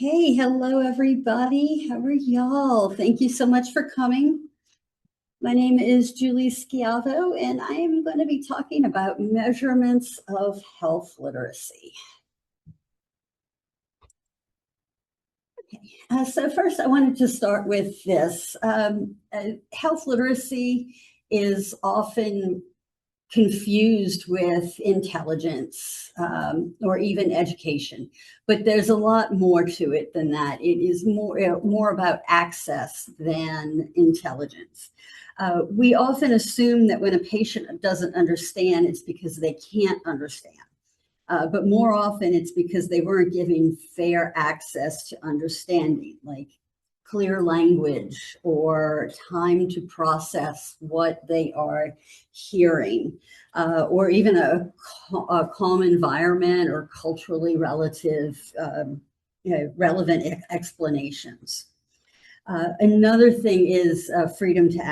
Hey, hello everybody. How are y'all? Thank you so much for coming. My name is Julie Schiavo, and I am going to be talking about measurements of health literacy. So first, I wanted to start with this. Health literacy is often confused with intelligence or even education, but there's a lot more to it than that. It is more about access than intelligence. We often assume that when a patient doesn't understand, it's because they can't understand. But more often it's because they weren't given fair access to understanding, like clear language or time to process what they are hearing, or even a calm environment or culturally relevant explanations. Another thing is freedom to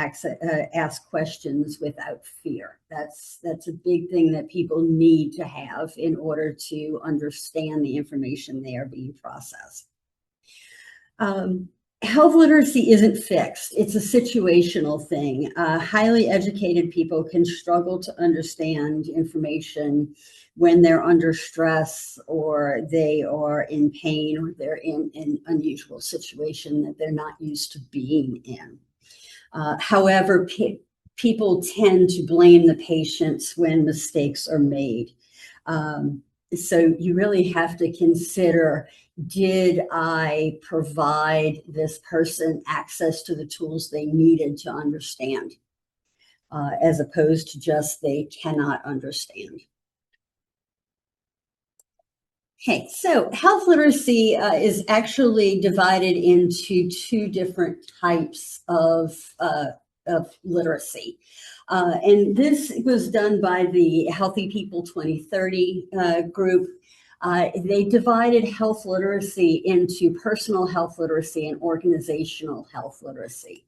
ask questions without fear. That's a big thing that people need to have in order to understand the information they are being processed. Health literacy isn't fixed. It's a situational thing. Highly educated people can struggle to understand information when they're under stress or they are in pain or they're in an unusual situation that they're not used to being in. However, people tend to blame the patients when mistakes are made. So you really have to consider, did I provide this person access to the tools they needed to understand, as opposed to just they cannot understand. Okay, so health literacy is actually divided into two different types of literacy. And this was done by the Healthy People 2030 group. They divided health literacy into personal health literacy and organizational health literacy.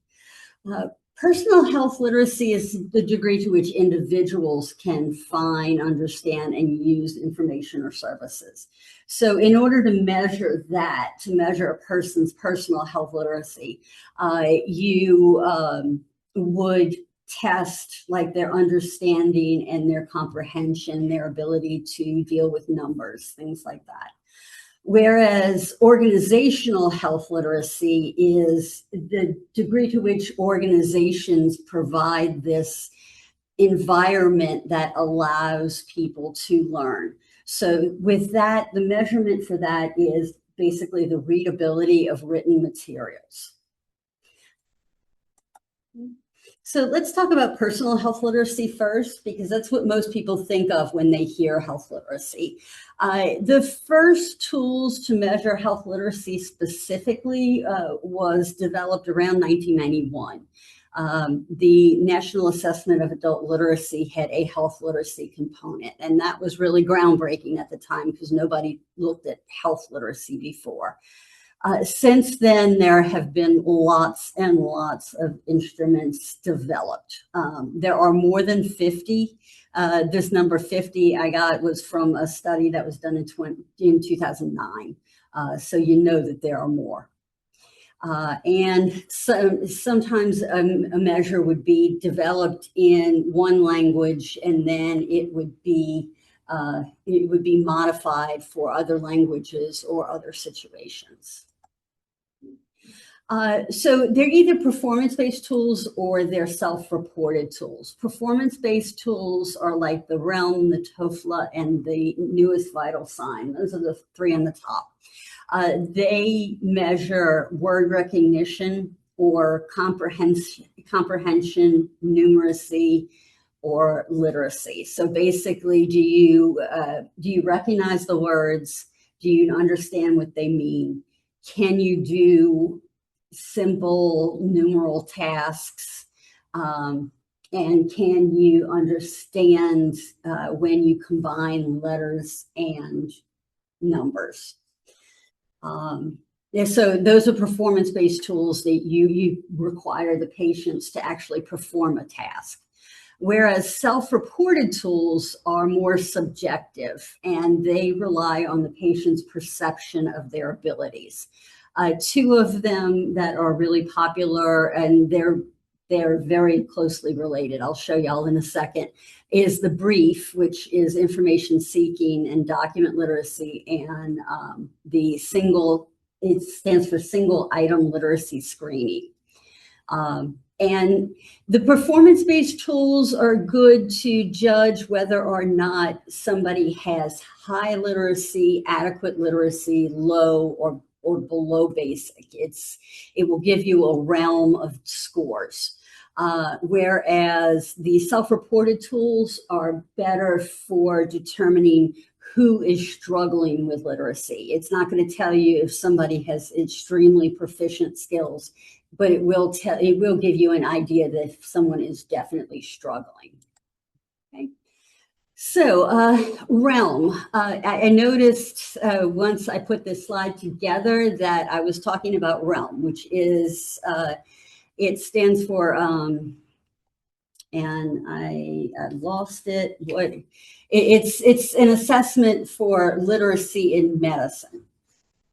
Personal health literacy is the degree to which individuals can find, understand, and use information or services. So in order to measure that, to measure a person's personal health literacy, you would test like their understanding and their comprehension, their ability to deal with numbers, things like that. Whereas organizational health literacy is the degree to which organizations provide this environment that allows people to learn. So with that, the measurement for that is basically the readability of written materials. So let's talk about personal health literacy first, because that's what most people think of when they hear health literacy. The first tools to measure health literacy specifically was developed around 1991. The National Assessment of Adult Literacy had a health literacy component, and that was really groundbreaking at the time because nobody looked at health literacy before. Since then, there have been lots and lots of instruments developed. There are more than 50. This number 50 I got was from a study that was done in 2009. So you know that there are more. And so sometimes a measure would be developed in one language, and then it would be modified for other languages or other situations. So they're either performance-based tools or they're self-reported tools. Performance-based tools are like the Realm, the TOEFL, and the newest vital sign. Those are the three on the top. They measure word recognition or comprehension, numeracy, or literacy. So basically, do you recognize the words? Do you understand what they mean? Can you do simple numeral tasks? And can you understand when you combine letters and numbers? So those are performance-based tools that you require the patients to actually perform a task. whereas self-reported tools are more subjective and they rely on the patient's perception of their abilities. Two of them that are really popular, and they're very closely related, I'll show y'all in a second, is the brief, which is information seeking and document literacy, and the single, it stands for single item literacy screening. And the performance-based tools are good to judge whether or not somebody has high literacy, adequate literacy, low, or below basic. It will give you a realm of scores. Whereas the self-reported tools are better for determining who is struggling with literacy. It's not going to tell you if somebody has extremely proficient skills, but it will give you an idea that if someone is definitely struggling. Okay. So realm, I noticed once I put this slide together that I was talking about realm, which is, it stands for, and I lost it. It's an assessment for literacy in medicine.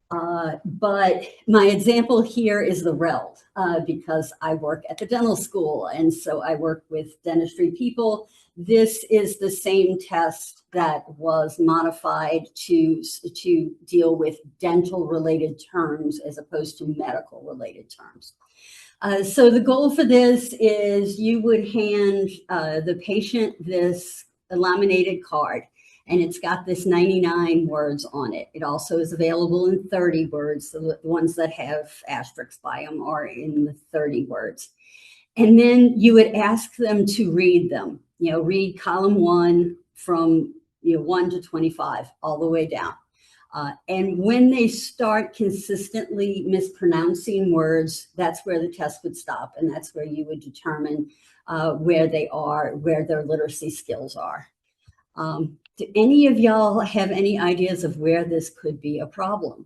But my example here is the RELD, because I work at the dental school, and so I work with dentistry people. This is the same test that was modified to deal with dental-related terms as opposed to medical-related terms. So the goal for this is you would hand the patient this laminated card, and it's got this 99 words on it. It also is available in 30 words. So the ones that have asterisks by them are in the 30 words. And then you would ask them to read them, read column 1 from 1 to 25 all the way down. And when they start consistently mispronouncing words, that's where the test would stop. And that's where you would determine where they are, where their literacy skills are. Do any of y'all have any ideas of where this could be a problem?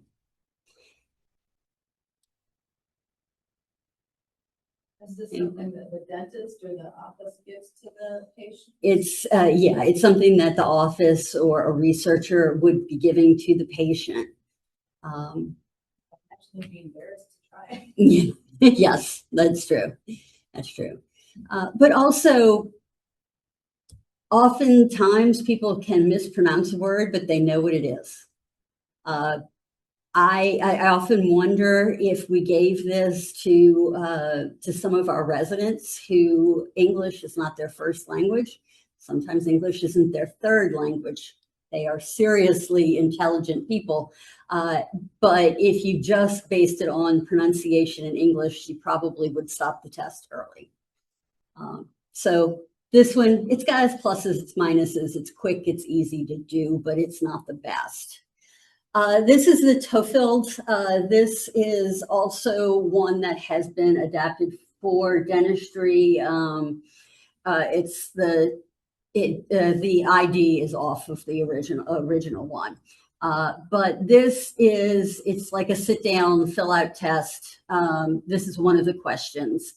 Is this something that the dentist or the office gives to the patient? It's, it's something that the office or a researcher would be giving to the patient. I'd actually be embarrassed to try. Yes, that's true. That's true. But also, oftentimes people can mispronounce a word, but they know what it is. I often wonder if we gave this to some of our residents who English is not their first language. Sometimes English isn't their third language. They are seriously intelligent people. But if you just based it on pronunciation in English, you probably would stop the test early. So this one, it's got its pluses, its minuses. It's quick, it's easy to do, but it's not the best. This is the TOEFL. This is also one that has been adapted for dentistry. It's the ID is off of the original one. But this is, it's like a sit down, fill out test. This is one of the questions.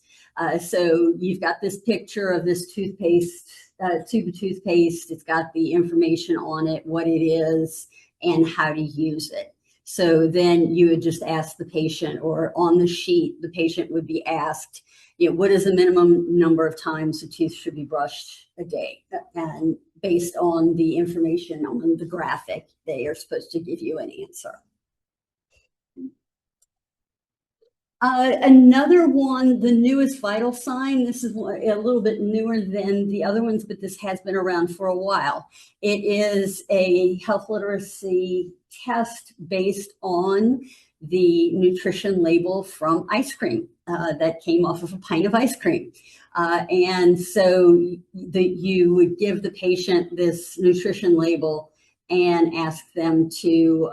So you've got this picture of this toothpaste, tube of toothpaste. It's got the information on it, what it is, and how to use it. So then you would just ask the patient, or on the sheet, the patient would be asked, what is the minimum number of times a tooth should be brushed a day? And based on the information on the graphic, they are supposed to give you an answer. Another one, the newest vital sign. This is a little bit newer than the other ones, but this has been around for a while. It is a health literacy test based on the nutrition label from ice cream that came off of a pint of ice cream. And so you would give the patient this nutrition label and ask them to,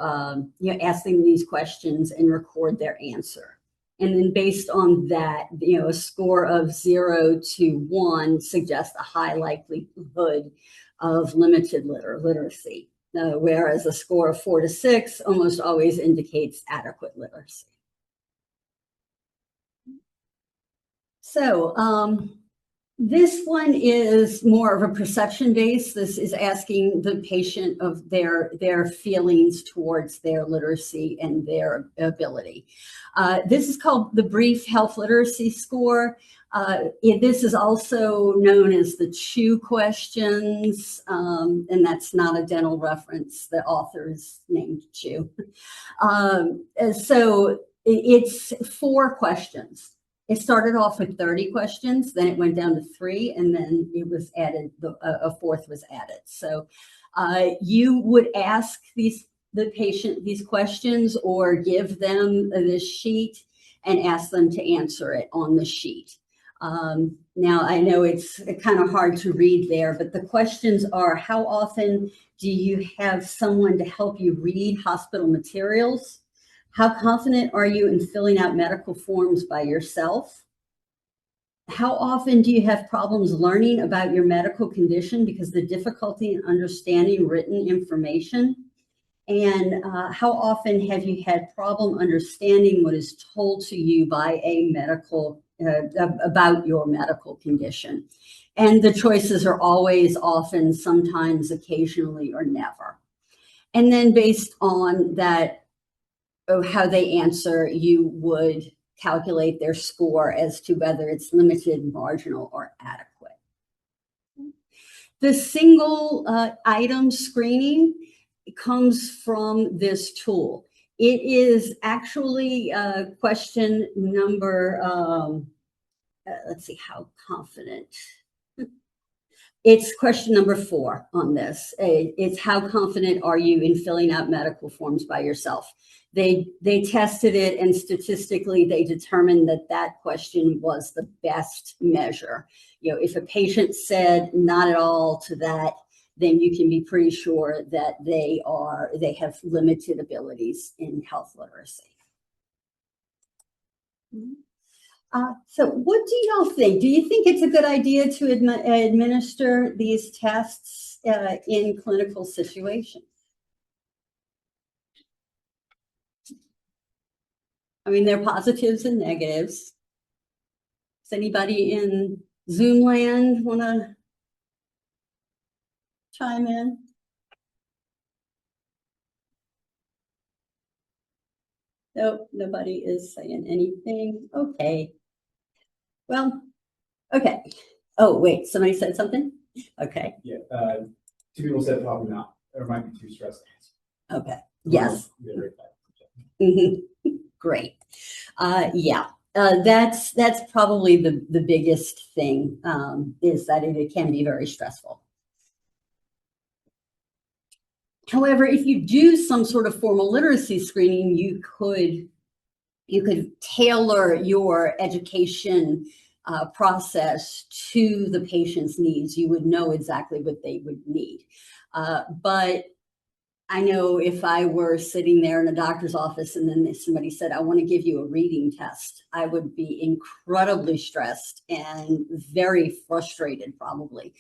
ask them these questions and record their answer. And then based on that, a score of 0 to 1 suggests a high likelihood of limited literacy, whereas a score of 4 to 6 almost always indicates adequate literacy. So This one is more of a perception base. This is asking the patient of their feelings towards their literacy and their ability. This is called the Brief Health Literacy Score. This is also known as the CHEW questions, and that's not a dental reference. The author is named CHEW. So it's 4 questions. It started off with 30 questions, then it went down to 3, and then it was added, a 4th was added. So you would ask the patient these questions or give them this sheet and ask them to answer it on the sheet. Now, I know it's kind of hard to read there, but the questions are: how often do you have someone to help you read hospital materials? How confident are you in filling out medical forms by yourself? How often do you have problems learning about your medical condition because the difficulty in understanding written information? And how often have you had problem understanding what is told to you by a medical, about your medical condition? And the choices are always, often, sometimes, occasionally, or never. And then based on that, how they answer, you would calculate their score as to whether it's limited, marginal, or adequate. The single item screening comes from this tool. It is actually question number, let's see, how confident. It's question number 4 on this. It's how confident are you in filling out medical forms by yourself? They tested it, and statistically they determined that that question was the best measure. You know, if a patient said not at all to that, then you can be pretty sure that they have limited abilities in health literacy. So what do y'all think? Do you think it's a good idea to administer these tests in clinical situations? I mean, there are positives and negatives. Does anybody in Zoom land want to chime in? Nope, nobody is saying anything. Okay. Well, okay. Oh, wait, somebody said something? Okay. Yeah, 2 people said probably not, or might be too stressed. Okay, yes. Great. Yeah, that's probably the biggest thing, is that it can be very stressful. However, if you do some sort of formal literacy screening, you could tailor your education process to the patient's needs. You would know exactly what they would need. But I know if I were sitting there in a doctor's office and then somebody said, I want to give you a reading test, I would be incredibly stressed and very frustrated, probably.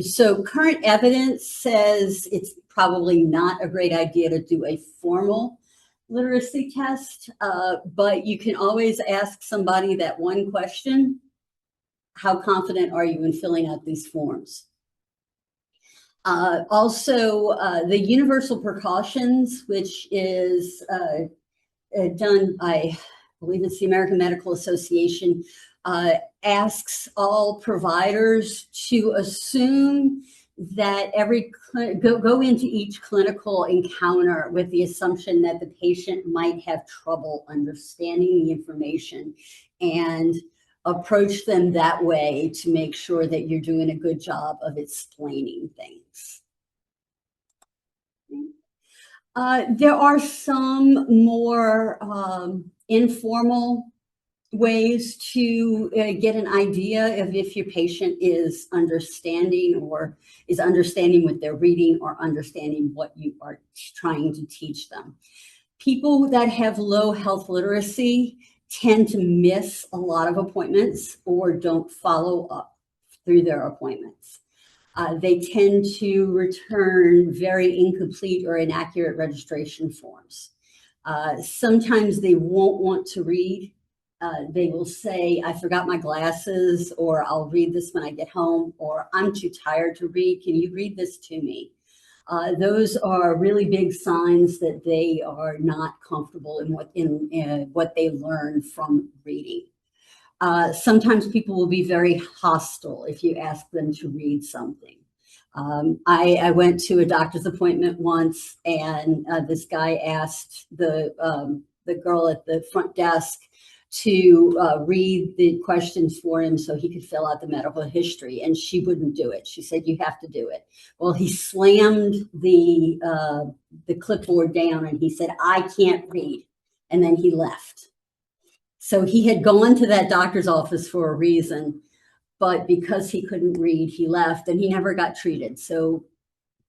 So current evidence says it's probably not a great idea to do a formal literacy test, but you can always ask somebody that one question: how confident are you in filling out these forms? Also, the universal precautions, which is done, I believe it's the American Medical Association, asks all providers to assume that go into each clinical encounter with the assumption that the patient might have trouble understanding the information, and approach them that way to make sure that you're doing a good job of explaining things. There are some more informal ways to get an idea of if your patient is understanding what they're reading or understanding what you are trying to teach them. People that have low health literacy tend to miss a lot of appointments or don't follow up through their appointments. They tend to return very incomplete or inaccurate registration forms. Sometimes they won't want to read They will say, I forgot my glasses, or I'll read this when I get home, or I'm too tired to read. Can you read this to me? Those are really big signs that they are not comfortable in what they learn from reading. Sometimes people will be very hostile if you ask them to read something. I went to a doctor's appointment once, and this guy asked the girl at the front desk to read the questions for him so he could fill out the medical history, and she wouldn't do it. She said, "You have to do it." Well, he slammed the clipboard down, and he said, "I can't read," and then he left. So he had gone to that doctor's office for a reason, but because he couldn't read, he left, and he never got treated. So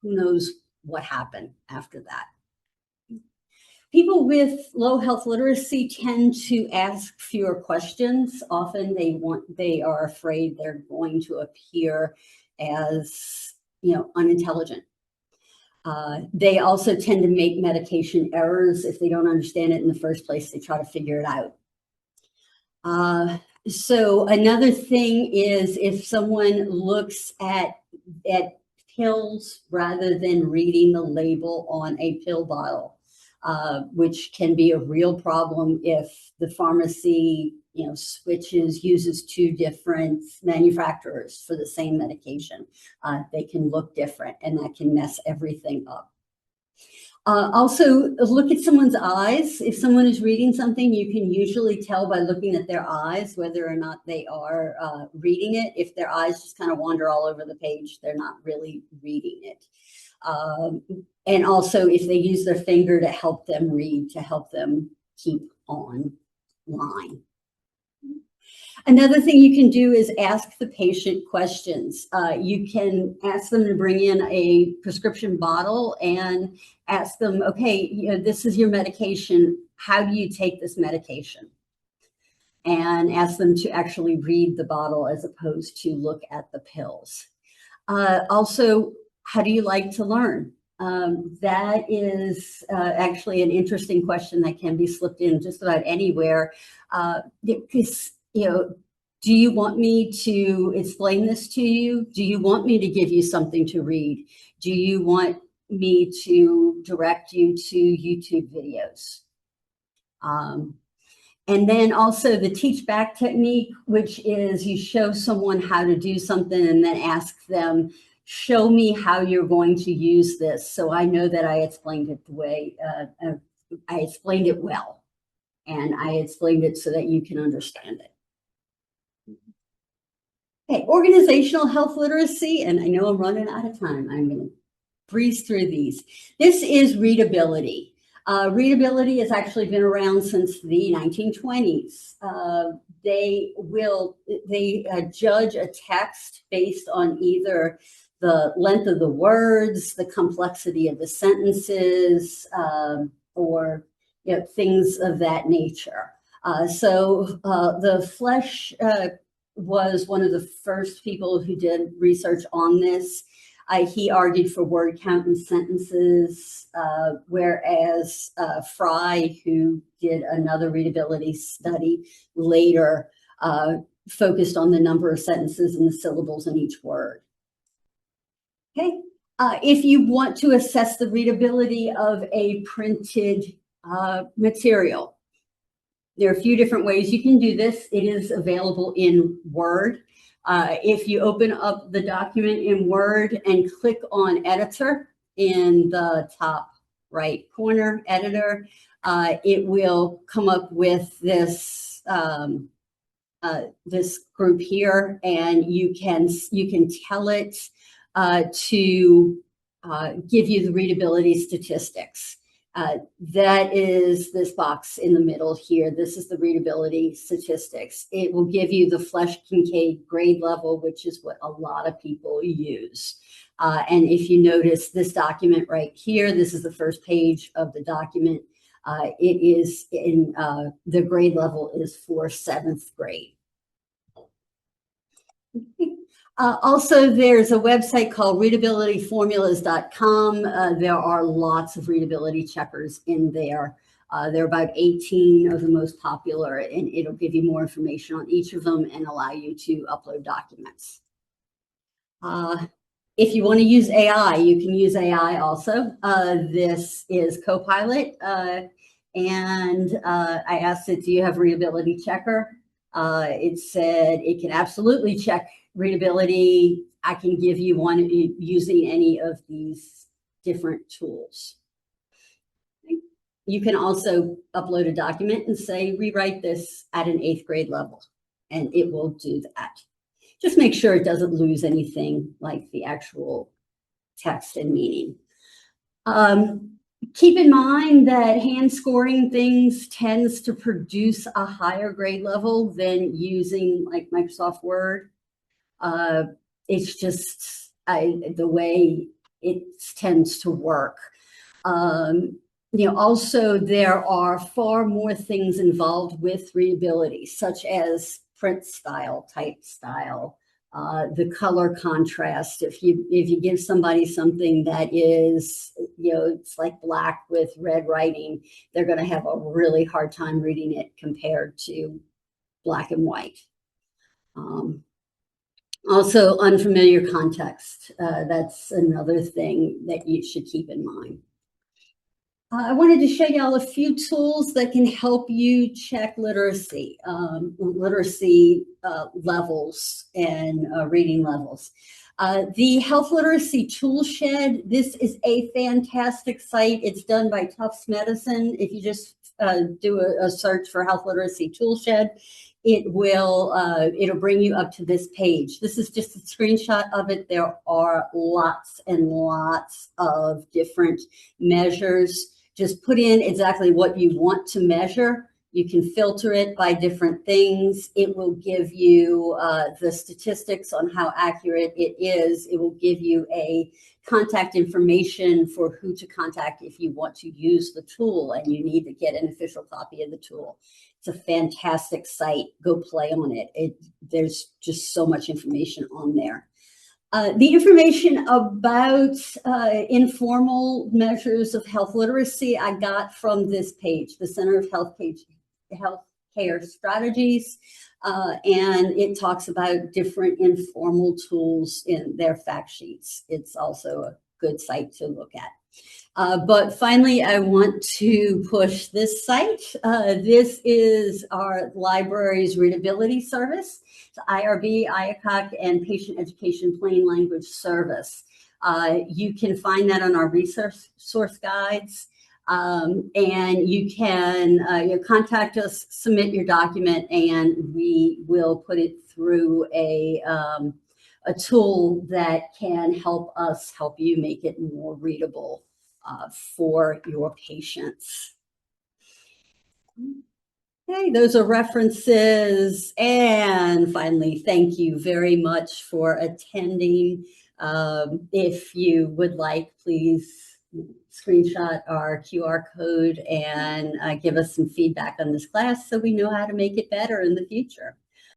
who knows what happened after that. People with low health literacy tend to ask fewer questions. Often they are afraid they're going to appear as, unintelligent. They also tend to make medication errors. If they don't understand it in the first place, they try to figure it out. So another thing is if someone looks at pills rather than reading the label on a pill bottle, which can be a real problem if the pharmacy, uses two different manufacturers for the same medication. They can look different, and that can mess everything up. Also, look at someone's eyes. If someone is reading something, you can usually tell by looking at their eyes whether or not they are reading it. If their eyes just kind of wander all over the page, they're not really reading it. And also, if they use their finger to help them read, to help them keep on line. Another thing you can do is ask the patient questions. You can ask them to bring in a prescription bottle and ask them, okay, this is your medication. How do you take this medication? And ask them to actually read the bottle as opposed to look at the pills. Also, how do you like to learn? That is actually an interesting question that can be slipped in just about anywhere. Because, do you want me to explain this to you? Do you want me to give you something to read? Do you want me to direct you to YouTube videos? And then also the teach back technique, which is you show someone how to do something and then ask them, show me how you're going to use this. So I know that I explained it the way, I explained it well, and I explained it so that you can understand it. Okay, organizational health literacy, and I know I'm running out of time. I'm going to breeze through these. This is readability. Readability has actually been around since the 1920s. They judge a text based on either the length of the words, the complexity of the sentences, or things of that nature. So the Flesch was one of the first people who did research on this. He argued for word count in sentences, whereas Fry, who did another readability study later, focused on the number of sentences and the syllables in each word. Okay, if you want to assess the readability of a printed material, there are a few different ways you can do this. It is available in Word. If you open up the document in Word and click on Editor in the top right corner, Editor, it will come up with this this group here, and you can tell it to give you the readability statistics. That is this box in the middle here. This is the readability statistics. It will give you the Flesch-Kincaid grade level, which is what a lot of people use. And if you notice this document right here, this is the first page of the document. It is in, the grade level is for 7th grade. Also, there's a website called readabilityformulas.com. There are lots of readability checkers in there. There are about 18 of the most popular, and it'll give you more information on each of them and allow you to upload documents. If you want to use AI, you can use AI also. This is Copilot, and I asked it, do you have readability checker? It said it can absolutely check readability. I can give you one using any of these different tools. You can also upload a document and say, rewrite this at an 8th grade level, and it will do that. Just make sure it doesn't lose anything like the actual text and meaning. Keep in mind that hand scoring things tends to produce a higher grade level than using like Microsoft Word. It's just the way it tends to work. Also there are far more things involved with readability, such as print style, type style, the color contrast. If you give somebody something that is, it's like black with red writing, they're going to have a really hard time reading it compared to black and white. Also, unfamiliar context. That's another thing that you should keep in mind. I wanted to show y'all a few tools that can help you check literacy, levels and reading levels. The Health Literacy Toolshed, this is a fantastic site. It's done by Tufts Medicine. If you just do a search for Health Literacy Toolshed, it'll bring you up to this page. This is just a screenshot of it. There are lots and lots of different measures. Just put in exactly what you want to measure. You can filter it by different things. It will give you the statistics on how accurate it is. It will give you a contact information for who to contact if you want to use the tool and you need to get an official copy of the tool. It's a fantastic site. Go play on it. There's just so much information on there. The information about informal measures of health literacy I got from this page, the Center of Healthcare Strategies, and it talks about different informal tools in their fact sheets. It's also a good site to look at. But finally, I want to push this site. This is our library's readability service. It's IRB, IACOC, and Patient Education Plain Language Service. You can find that on our resource guides. And you can contact us, submit your document, and we will put it through a tool that can help you make it more readable for your patients. Okay, those are references. And finally, thank you very much for attending. If you would like, please screenshot our QR code and give us some feedback on this class so we know how to make it better in the future.